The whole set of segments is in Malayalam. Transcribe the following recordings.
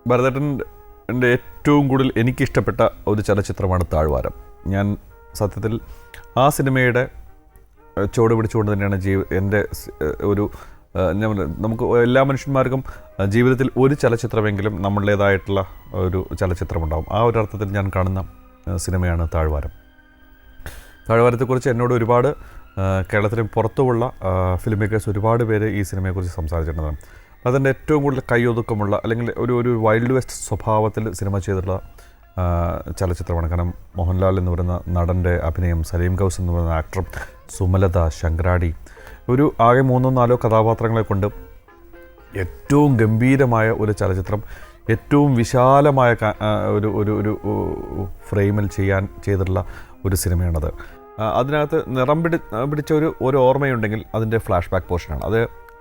ഭരതേട്ടൻ്റെ ഏറ്റവും കൂടുതൽ എനിക്കിഷ്ടപ്പെട്ട ഒരു ചലച്ചിത്രമാണ് താഴ്വാരം. ഞാൻ സത്യത്തിൽ ആ സിനിമയുടെ ചുവട് പിടിച്ചുകൊണ്ട് തന്നെയാണ് എൻ്റെ ഒരു നമുക്ക് എല്ലാ മനുഷ്യന്മാർക്കും ജീവിതത്തിൽ ഒരു ചലച്ചിത്രമെങ്കിലും നമ്മളുടേതായിട്ടുള്ള ഒരു ചലച്ചിത്രമുണ്ടാകും. ആ ഒരു അർത്ഥത്തിൽ ഞാൻ കാണുന്ന സിനിമയാണ് താഴ്വാരം. താഴ്വാരത്തെക്കുറിച്ച് എന്നോട് ഒരുപാട് കേരളത്തിന് പുറത്തുമുള്ള ഫിലിം മേക്കേഴ്സ് ഒരുപാട് പേര് ഈ സിനിമയെക്കുറിച്ച് സംസാരിച്ചിട്ടുള്ളതാണ്. അതിൻ്റെ ഏറ്റവും കൂടുതൽ കൈയൊതുക്കമുള്ള അല്ലെങ്കിൽ ഒരു വൈൽഡ് വെസ്റ്റ് സ്വഭാവത്തിൽ സിനിമ ചെയ്തിട്ടുള്ള ചലച്ചിത്രമാണ്. കാരണം മോഹൻലാൽ എന്ന് പറയുന്ന നടൻ്റെ അഭിനയം, സലീം കൗസ് എന്ന് പറയുന്ന ആക്ടർ, സുമലത, ശങ്കരാടി, ഒരു ആകെ 3-4 കഥാപാത്രങ്ങളെ കൊണ്ട് ഏറ്റവും ഗംഭീരമായ ഒരു ചലച്ചിത്രം, ഏറ്റവും വിശാലമായ ഒരു ഫ്രെയിമിൽ ചെയ്തിട്ടുള്ള ഒരു സിനിമയാണത്. അതിനകത്ത് നിറം പിടിച്ച ഒരു ഓർമ്മയുണ്ടെങ്കിൽ അതിൻ്റെ ഫ്ലാഷ് ബാക്ക് പോർഷനാണ്. അത്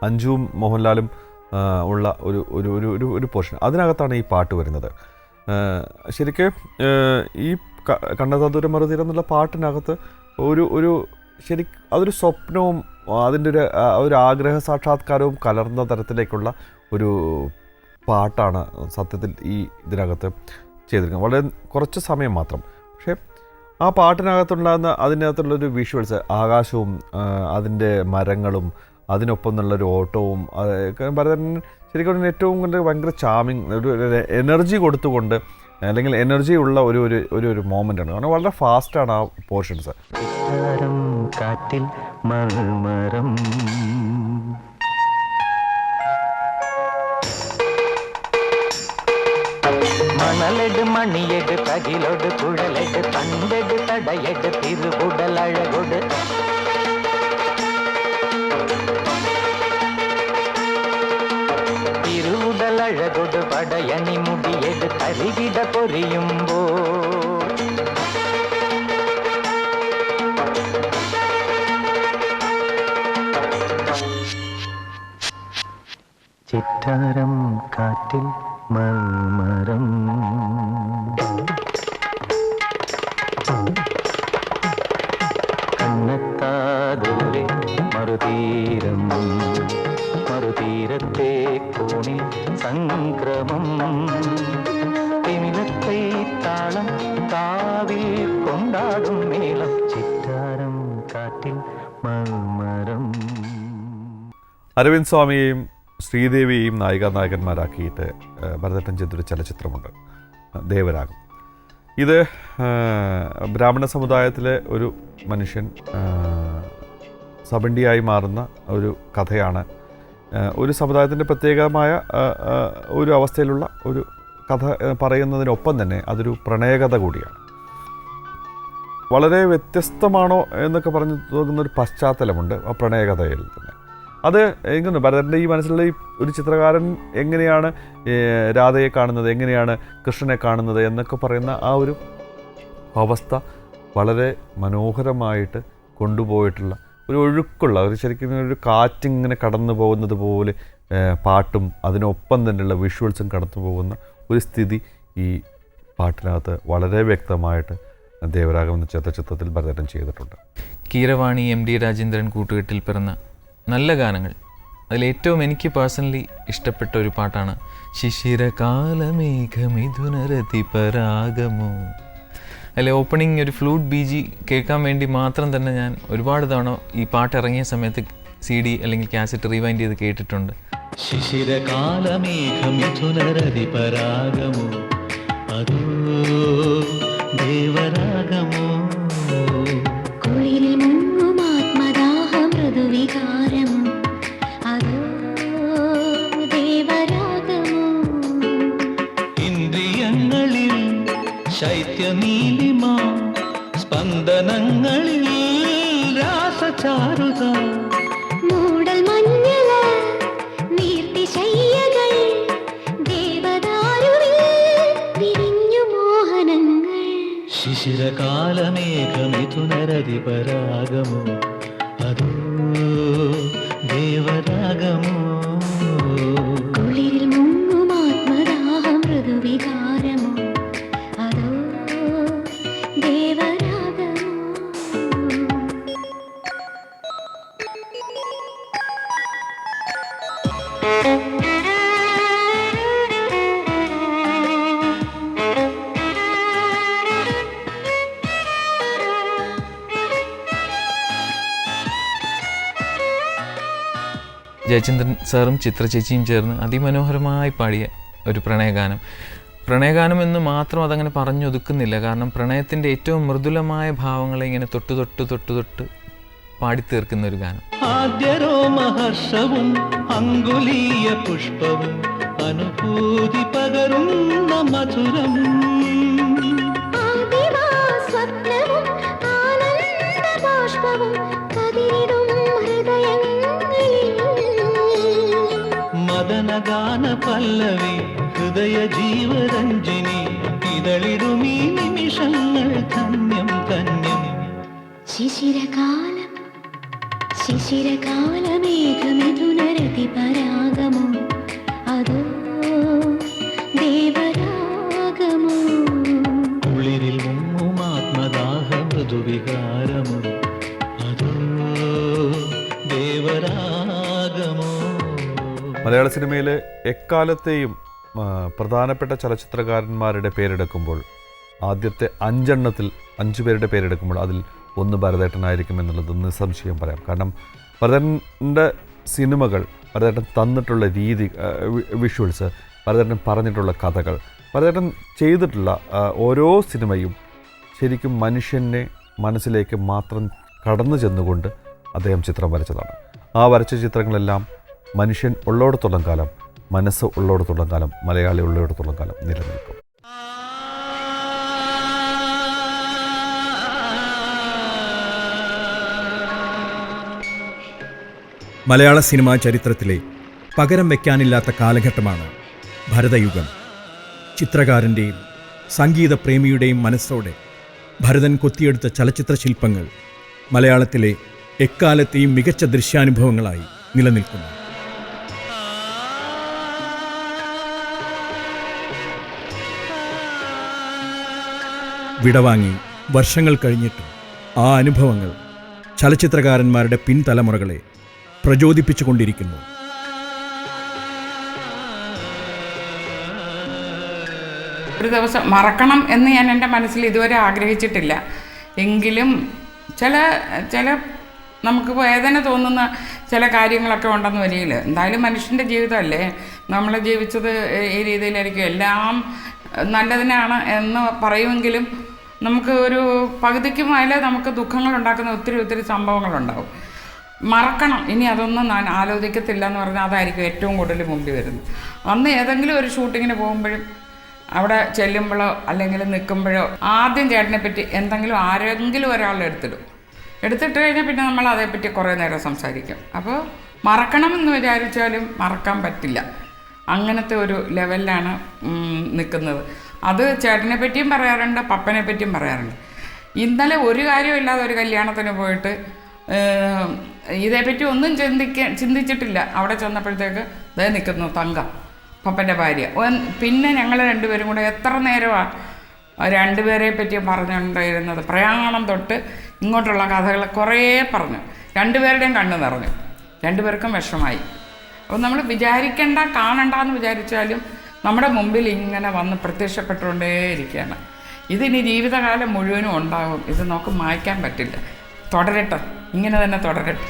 അഞ്ജുവും മോഹൻലാലും ഉള്ള ഒരു പോർഷൻ. അതിനകത്താണ് ഈ പാട്ട് വരുന്നത്. ശരിക്കും ഈ കണ്ണതാദൂരം മറുതീരം എന്നുള്ള പാട്ടിനകത്ത് അതൊരു സ്വപ്നവും അതിൻ്റെ ഒരു ആഗ്രഹ സാക്ഷാത്കാരവും കലർന്ന തരത്തിലേക്കുള്ള ഒരു പാട്ടാണ് സത്യത്തിൽ ഈ ഇതിനകത്ത് ചെയ്തിരിക്കുന്നത്. വളരെ കുറച്ച് സമയം മാത്രം. പക്ഷേ ആ പാട്ടിനകത്തുണ്ടാകുന്ന അതിനകത്തുള്ളൊരു വിഷ്വൽസ്, ആകാശവും അതിൻ്റെ മരങ്ങളും അതിനൊപ്പം എന്നുള്ളൊരു ഓട്ടവും, ഭരതൻ ശരിക്കും ഏറ്റവും കൊണ്ട് ഭയങ്കര ചാമിങ്, ഒരു എനർജി കൊടുത്തുകൊണ്ട് അല്ലെങ്കിൽ എനർജി ഉള്ള ഒരു മോമെൻ്റാണ്. കാരണം വളരെ ഫാസ്റ്റാണ് ആ പോർഷൻസ്. കാറ്റിൽ മരം മണലെട് മണിയെട് തകിലൊട് കുഴലെട് തണ്ടെട് തടയെട് തിരുവുടൽ അഴകൊട് തിരുവുടലഴകൊട് പടയണി മുടിയെട് തരികിട പൊരിയുമ്പോ ചിറ്റാരം കാറ്റിൽ മരം കണ്ണെത്താദൂരെ മറുതീരം മറുതീരത്തെ കോണിൽ സംക്രമം തിമിലത്തെ താളം കാവിൽ കൊണ്ടാടും മേളം ചിറ്റാരം കാറ്റിൽ മരം. അരവിന്ദ് സ്വാമിയെയും ശ്രീദേവിയെയും നായികന്മാരാക്കിയിട്ട് ഭരതേട്ടൻ ചെയ്തൊരു ചലച്ചിത്രമുണ്ട്, ദേവരാഗം. ഇത് ബ്രാഹ്മണ സമുദായത്തിലെ ഒരു മനുഷ്യൻ സബണ്ടിയായി മാറുന്ന ഒരു കഥയാണ്. ഒരു സമുദായത്തിൻ്റെ പ്രത്യേകമായ ഒരു അവസ്ഥയിലുള്ള ഒരു കഥ പറയുന്നതിനൊപ്പം തന്നെ അതൊരു പ്രണയകഥ കൂടിയാണ്. വളരെ വ്യത്യസ്തമാണോ എന്നൊക്കെ പറഞ്ഞു തോന്നുന്നൊരു പശ്ചാത്തലമുണ്ട് ആ പ്രണയകഥയിൽ തന്നെ. അത് എങ്ങനെ ഭരതൻ്റെ ഈ മനസ്സിലുള്ള ഒരു ചിത്രകാരൻ എങ്ങനെയാണ് രാധയെ കാണുന്നത്, എങ്ങനെയാണ് കൃഷ്ണനെ കാണുന്നത് എന്നൊക്കെ പറയുന്ന ആ ഒരു അവസ്ഥ വളരെ മനോഹരമായിട്ട് കൊണ്ടുപോയിട്ടുള്ള ഒരു ഒഴുക്കുള്ള ശരിക്കും ഒരു കാറ്റിങ്ങനെ കടന്നു പോകുന്നത് പോലെ പാട്ടും അതിനൊപ്പം തന്നെയുള്ള വിഷ്വൽസും കടന്നു പോകുന്ന ഒരു സ്ഥിതി ഈ പാട്ടിനകത്ത് വളരെ വ്യക്തമായിട്ട് ദേവരാഗം എന്ന ചലച്ചിത്രത്തിൽ ഭരതൻ ചെയ്തിട്ടുണ്ട്. കീരവാണി MD രാജേന്ദ്രൻ കൂട്ടുകെട്ടിൽ പിറന്ന നല്ല ഗാനങ്ങൾ. അതിലേറ്റവും എനിക്ക് പേഴ്സണലി ഇഷ്ടപ്പെട്ട ഒരു പാട്ടാണ് ശിശിരകാലമേഘമിഥുനരതിപരാഗമോ. അതിലെ ഓപ്പണിംഗ് ഒരു ഫ്ലൂട്ട് BG കേൾക്കാൻ വേണ്ടി മാത്രം തന്നെ ഞാൻ ഒരുപാട് തവണ ഈ പാട്ട് ഇറങ്ങിയ സമയത്ത് CD അല്ലെങ്കിൽ കാസറ്റ് റീവൈൻഡ് ചെയ്ത് കേട്ടിട്ടുണ്ട്. ശിശിരകാലമേഘമിഥുനരതിപരാഗമോ അതോ ദേവരാഗമോ ഇന്ദ്രിയങ്ങളിൽ ശൈത്യനീലിമ സ്പന്ദനങ്ങളിൽ രാസചാരുത മൂടൽ മഞ്ഞള നീർത്തിശയ്യകൾ ദേവദാരുവിൽ വിരിഞ്ഞു മോഹനങ്ങൾ ശിശിരകാലമേഘമിഥുനരതിപരാഗമോ അതോ ദേവരാഗമോ കുളിരിൽ മുങ്ങും ആത്മദാഹം മൃദുവികാരമോ അതോ ദേവരാഗമോ. ജയചന്ദ്രൻ സാറും ചിത്ര ചേച്ചിയും ചേർന്ന് അതിമനോഹരമായി പാടിയ ഒരു പ്രണയഗാനം. പ്രണയഗാനം എന്ന് മാത്രം അതങ്ങനെ പറഞ്ഞൊതുക്കുന്നില്ല. കാരണം പ്രണയത്തിൻ്റെ ഏറ്റവും മൃദുലമായ ഭാവങ്ങളെ ഇങ്ങനെ തൊട്ട് തൊട്ട് തൊട്ട് തൊട്ട് പാടിത്തീർക്കുന്ന ഒരു ഗാനം. ആദ്യരോമഹർഷവും അങ്കുലീയ പുഷ്പവും അനുഭൂതി പകരുന്ന മധുരം. സ്വപ്നവും ആനന്ദബാഷ്പവും കതിരിടും ഹൃദയങ്ങളിൽ. മദനഗാന പല്ലവി ഹൃദയ ജീവരഞ്ജിനി ഇതളിടുമീ നിമിഷങ്ങൾ ധന്യം ധന്യം. ശിശിരകാലം ശിശിരകാലമേഘമിഥുനരതിപരാഗമോ അതോ ദേവരാഗമോ. കുളിരിൽ മുങ്ങുമാത്മദാഹ മൃദുവികാരമോ അതോ ദേവരാഗമോ. മലയാള സിനിമയിലെ എക്കാലത്തെയും പ്രധാനപ്പെട്ട ചലച്ചിത്രകാരന്മാരുടെ പേരെടുക്കുമ്പോൾ ആദ്യത്തെ 5 എണ്ണത്തിൽ 5 പേരുടെ പേരെടുക്കുമ്പോൾ അതിൽ ഒന്ന് ഭരതേട്ടനായിരിക്കും എന്നുള്ളത് നിസ്സംശയം പറയാം. കാരണം ഭരതേട്ടൻ്റെ സിനിമകൾ, ഭരതേട്ടൻ തന്നിട്ടുള്ള രീതി, വിഷ്വൽസ്, ഭരതേട്ടൻ പറഞ്ഞിട്ടുള്ള കഥകൾ, ഭരതേട്ടൻ ചെയ്തിട്ടുള്ള ഓരോ സിനിമയും ശരിക്കും മനുഷ്യൻ്റെ മനസ്സിലേക്ക് മാത്രം കടന്നു ചെന്നുകൊണ്ട് അദ്ദേഹം ചിത്രം വരച്ചതാണ്. ആ വരച്ച ചിത്രങ്ങളെല്ലാം മനുഷ്യൻ ഉള്ളിടത്തോളം കാലം, മനസ്സ് ഉള്ളിടത്തോളം കാലം, മലയാളി ഉള്ളിടത്തോളം കാലം നിലനിൽക്കും. മലയാള സിനിമാ ചരിത്രത്തിലെ പകരം വയ്ക്കാനില്ലാത്ത കാലഘട്ടമാണ് ഭരതയുഗം. ചിത്രകാരൻ്റെയും സംഗീതപ്രേമിയുടെയും മനസ്സോടെ ഭരതൻ കൊത്തിയെടുത്ത ചലച്ചിത്ര ശില്പങ്ങൾ മലയാളത്തിലെ എക്കാലത്തെയും മികച്ച ദൃശ്യാനുഭവങ്ങളായി നിലനിൽക്കുന്നു. വിടവാങ്ങി വർഷങ്ങൾ കഴിഞ്ഞിട്ടും ആ അനുഭവങ്ങൾ ചലച്ചിത്രകാരന്മാരുടെ പിൻതലമുറകളെ പ്രചോദിപ്പിച്ചുകൊണ്ടിരിക്കുന്നു. ഒരു ദിവസം മറക്കണം എന്ന് ഞാൻ എൻ്റെ മനസ്സിൽ ഇതുവരെ ആഗ്രഹിച്ചിട്ടില്ല. എങ്കിലും ചില നമുക്ക് വേദന തോന്നുന്ന ചില കാര്യങ്ങളൊക്കെ ഉണ്ടെന്ന് വരികയില്ല. എന്തായാലും മനുഷ്യൻ്റെ ജീവിതമല്ലേ, നമ്മൾ ജീവിച്ചത് ഈ രീതിയിലായിരിക്കും. എല്ലാം നല്ലതിനാണ് എന്ന് പറയുമെങ്കിലും നമുക്ക് ഒരു പകുതിക്ക് മേലെ നമുക്ക് ദുഃഖങ്ങൾ ഉണ്ടാക്കുന്ന ഒത്തിരി സംഭവങ്ങളുണ്ടാവും. മറക്കണം, ഇനി അതൊന്നും ഞാൻ ആലോചിക്കത്തില്ല എന്ന് പറഞ്ഞാൽ അതായിരിക്കും ഏറ്റവും കൂടുതൽ മുമ്പിൽ വരുന്നത്. അന്ന് ഏതെങ്കിലും ഒരു ഷൂട്ടിങ്ങിന് പോകുമ്പോഴും അവിടെ ചെല്ലുമ്പോഴോ അല്ലെങ്കിൽ നിൽക്കുമ്പോഴോ ആദ്യം ചേട്ടനെ പറ്റി ആരെങ്കിലും ഒരാൾ എടുത്തിട്ട് കഴിഞ്ഞാൽ പിന്നെ നമ്മൾ അതേപ്പറ്റി കുറേ നേരം സംസാരിക്കും. അപ്പോൾ മറക്കണമെന്ന് വിചാരിച്ചാലും മറക്കാൻ പറ്റില്ല. അങ്ങനത്തെ ഒരു ലെവലിലാണ് നിൽക്കുന്നത്. അത് ചേട്ടനെ പറ്റിയും പറയാറുണ്ട്, പപ്പനെ പറ്റിയും പറയാറുണ്ട്. ഇന്നലെ ഒരു കാര്യമില്ലാതെ ഒരു കല്യാണത്തിന് പോയിട്ട് ഇതേപ്പറ്റി ഒന്നും ചിന്തിച്ചിട്ടില്ല. അവിടെ ചെന്നപ്പോഴത്തേക്ക് ദേ നിൽക്കുന്നു തങ്ക, പപ്പൻ്റെ ഭാര്യ. പിന്നെ ഞങ്ങൾ രണ്ടുപേരും കൂടെ എത്ര നേരമാണ് രണ്ടുപേരെ പറ്റി പറഞ്ഞുകൊണ്ടിരുന്നത്. പ്രയാണം തൊട്ട് ഇങ്ങോട്ടുള്ള കഥകൾ കുറേ പറഞ്ഞു. രണ്ടുപേരുടെയും കണ്ണ് നിറഞ്ഞു, രണ്ടുപേർക്കും വിഷമായി. അപ്പോൾ നമ്മൾ വിചാരിക്കേണ്ട, കാണണ്ടെന്ന് വിചാരിച്ചാലും നമ്മുടെ മുമ്പിൽ ഇങ്ങനെ വന്ന് പ്രത്യക്ഷപ്പെട്ടുകൊണ്ടേയിരിക്കുകയാണ്. ഇതിനി ജീവിതകാലം മുഴുവനും ഉണ്ടാകും. ഇത് നമുക്ക് മായ്ക്കാൻ പറ്റില്ല. തുടരട്ടെ, ഇങ്ങനെ തന്നെ തുടരട്ടെ.